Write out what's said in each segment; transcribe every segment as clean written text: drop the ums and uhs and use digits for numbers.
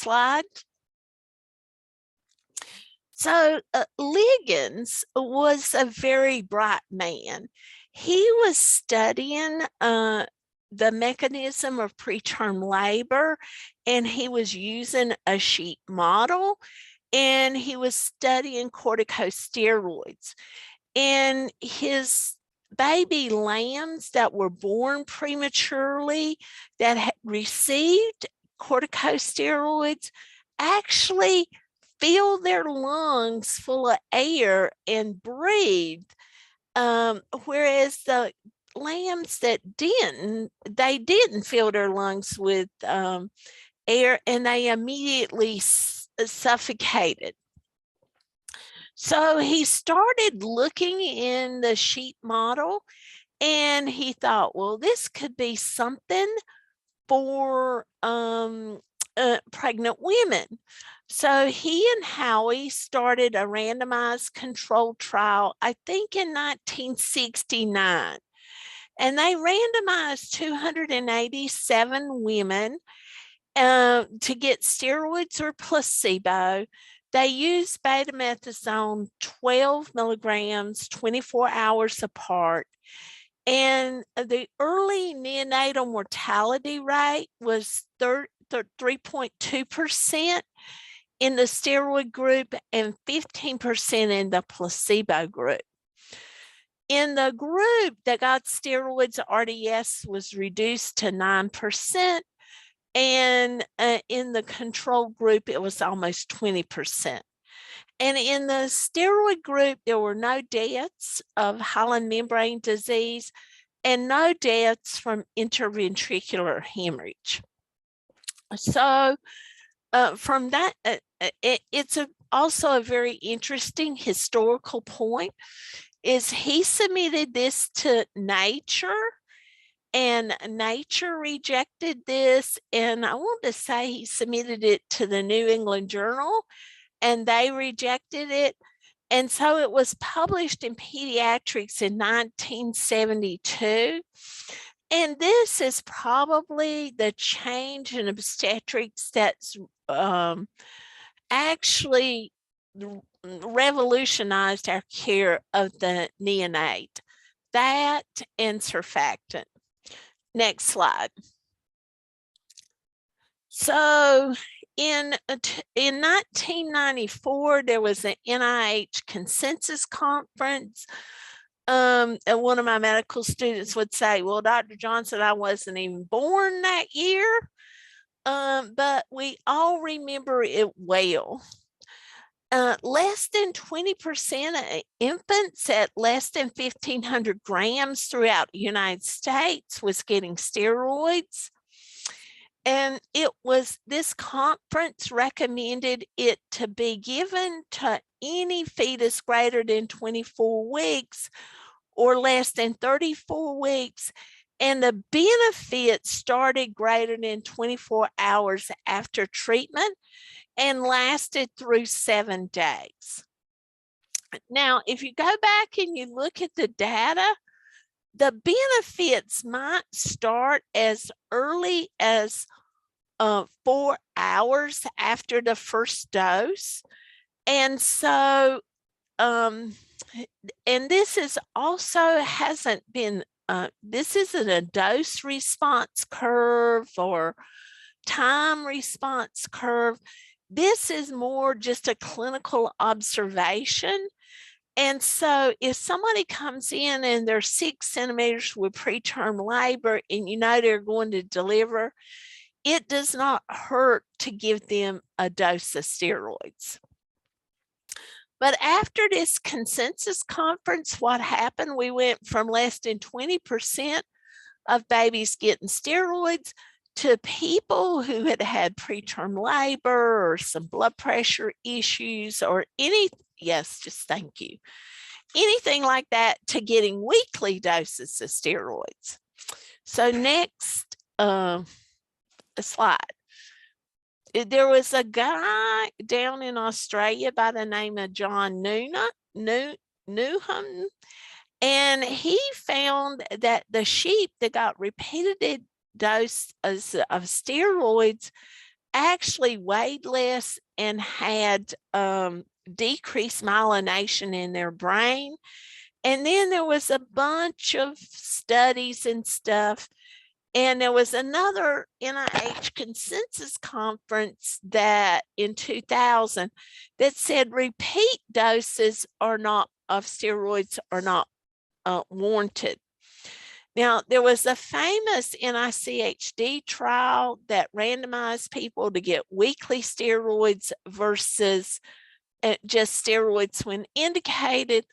slide. So Liggins was a very bright man. He was studying the mechanism of preterm labor, and he was using a sheep model, and he was studying corticosteroids. And his baby lambs that were born prematurely that had received corticosteroids actually filled their lungs full of air and breathed, whereas the lambs that they didn't fill their lungs with air, and they immediately suffocated. So he started looking in the sheep model, and he thought, well, this could be something for pregnant women. So he and Howie started a randomized controlled trial, I think in 1969. And they randomized 287 women to get steroids or placebo. They used betamethasone 12 milligrams, 24 hours apart. And the early neonatal mortality rate was 3.2% in the steroid group and 15% in the placebo group. In the group that got steroids, RDS was reduced to 9%, and in the control group, it was almost 20%. And in the steroid group, there were no deaths of hyaline membrane disease and no deaths from interventricular hemorrhage. So from that, it's also a very interesting historical point, is he submitted this to Nature, and Nature rejected this, and I want to say he submitted it to the New England Journal, and they rejected it. And so it was published in Pediatrics in 1972. And this is probably the change in obstetrics that's actually revolutionized our care of the neonate. That and surfactant. Next slide. So in 1994, there was an NIH consensus conference. And one of my medical students would say, well, Dr. Johnson, I wasn't even born that year, but we all remember it well. Less than 20% of infants at less than 1,500 grams throughout the United States was getting steroids. And it was, this conference recommended it to be given to any fetus greater than 24 weeks or less than 34 weeks. And the benefit started greater than 24 hours after treatment and lasted through 7 days. Now, if you go back and you look at the data, the benefits might start as early as 4 hours after the first dose. And so, and this is also hasn't been, this isn't a dose response curve or time response curve. This is more just a clinical observation. And so if somebody comes in and they're 6 centimeters with preterm labor and you know they're going to deliver, it does not hurt to give them a dose of steroids. But after this consensus conference, what happened? We went from less than 20% of babies getting steroids to people who had had preterm labor or some blood pressure issues or any, yes, just thank you, anything like that, to getting weekly doses of steroids. So next slide. There was a guy down in Australia by the name of John Newham, and he found that the sheep that got repeated doses of steroids actually weighed less and had decreased myelination in their brain. And then there was a bunch of studies and stuff. And there was another NIH consensus conference that in 2000 that said repeat doses are not of steroids are not warranted. Now, there was a famous NICHD trial that randomized people to get weekly steroids versus just steroids when indicated.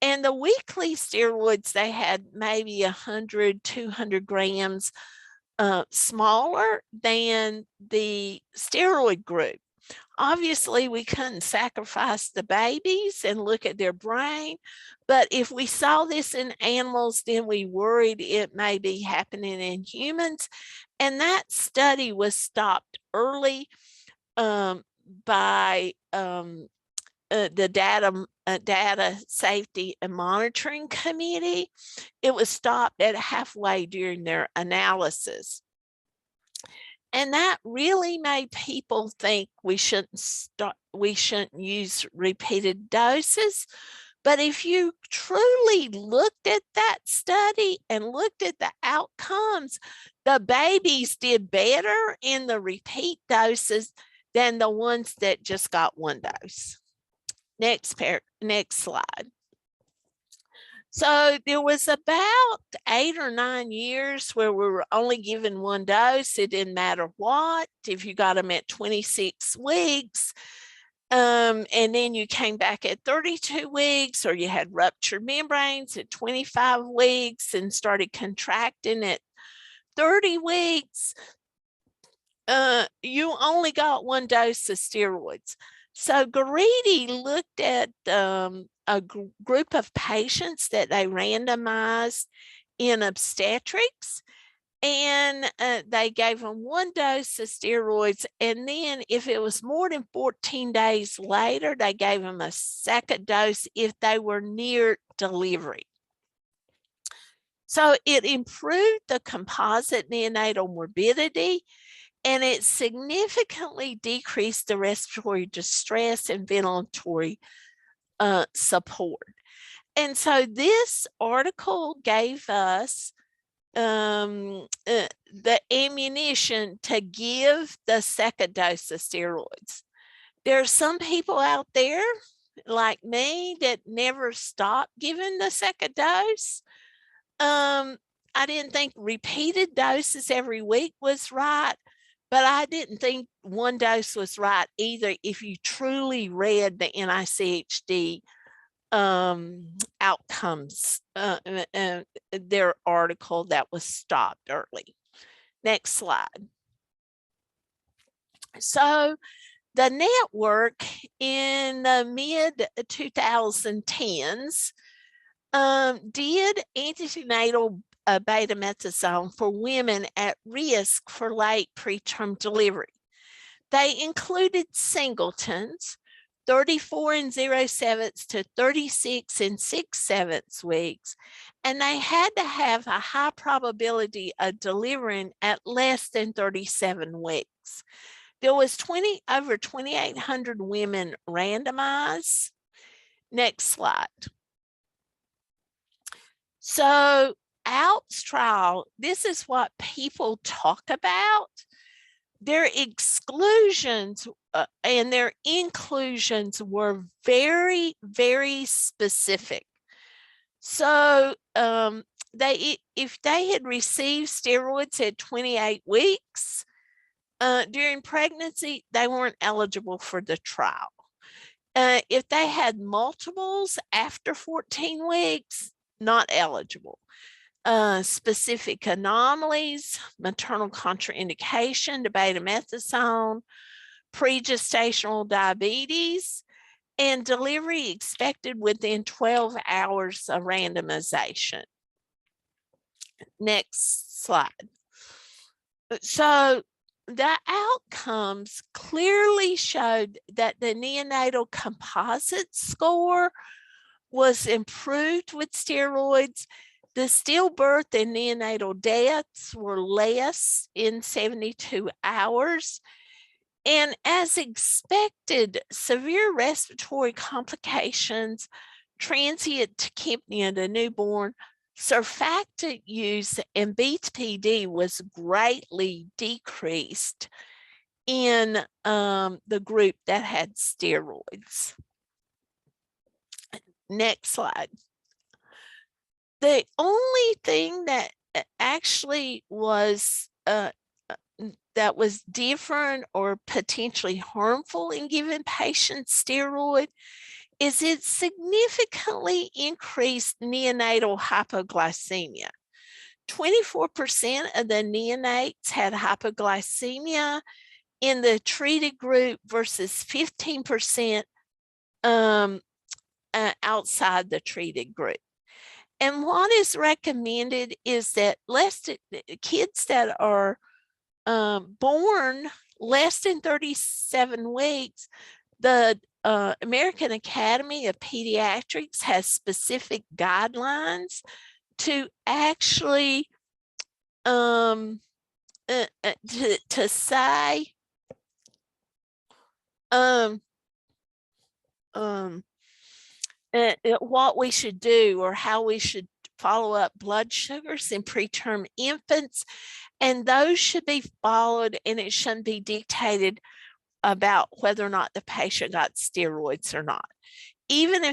And the weekly steroids, they had maybe 100, 200 grams smaller than the steroid group. Obviously, we couldn't sacrifice the babies and look at their brain, but if we saw this in animals, then we worried it may be happening in humans. And that study was stopped early by the Data Safety and Monitoring Committee. It was stopped at halfway during their analysis. And that really made people think we shouldn't use repeated doses. But if you truly looked at that study and looked at the outcomes, the babies did better in the repeat doses than the ones that just got one dose. Next slide. So there was about 8 or 9 years where we were only given one dose. It didn't matter what, if you got them at 26 weeks, and then you came back at 32 weeks, or you had ruptured membranes at 25 weeks and started contracting at 30 weeks, you only got one dose of steroids. So Garidi looked at a group of patients that they randomized in obstetrics, and they gave them one dose of steroids. And then if it was more than 14 days later, they gave them a second dose if they were near delivery. So it improved the composite neonatal morbidity, and it significantly decreased the respiratory distress and ventilatory support. And so this article gave us the ammunition to give the second dose of steroids. There are some people out there like me that never stopped giving the second dose. I didn't think repeated doses every week was right, but I didn't think one dose was right either if you truly read the NICHD outcomes, their article that was stopped early. Next slide. So the network in the mid 2010s did antenatal betamethasone for women at risk for late preterm delivery. They included singletons, 34 and 0.7 to 36 and 6/7 weeks, and they had to have a high probability of delivering at less than 37 weeks. There was over 2,800 women randomized. Next slide. So ALPS trial, this is what people talk about. Their exclusions and their inclusions were very, very specific. So if they had received steroids at 28 weeks during pregnancy, they weren't eligible for the trial. If they had multiples after 14 weeks, not eligible. Specific anomalies, maternal contraindication to betamethasone, pregestational diabetes, and delivery expected within 12 hours of randomization. Next slide. So the outcomes clearly showed that the neonatal composite score was improved with steroids. The stillbirth and neonatal deaths were less in 72 hours. And as expected, severe respiratory complications, transient tachypnea to newborn, surfactant use, and BPD was greatly decreased in the group that had steroids. Next slide. The only thing that actually was that was different or potentially harmful in giving patients steroid is it significantly increased neonatal hypoglycemia. 24% of the neonates had hypoglycemia in the treated group versus 15% outside the treated group. And what is recommended is that kids that are born less than 37 weeks, the American Academy of Pediatrics has specific guidelines to actually to say what we should do or how we should follow up blood sugars in preterm infants, and those should be followed, and it shouldn't be dictated about whether or not the patient got steroids or not. Even if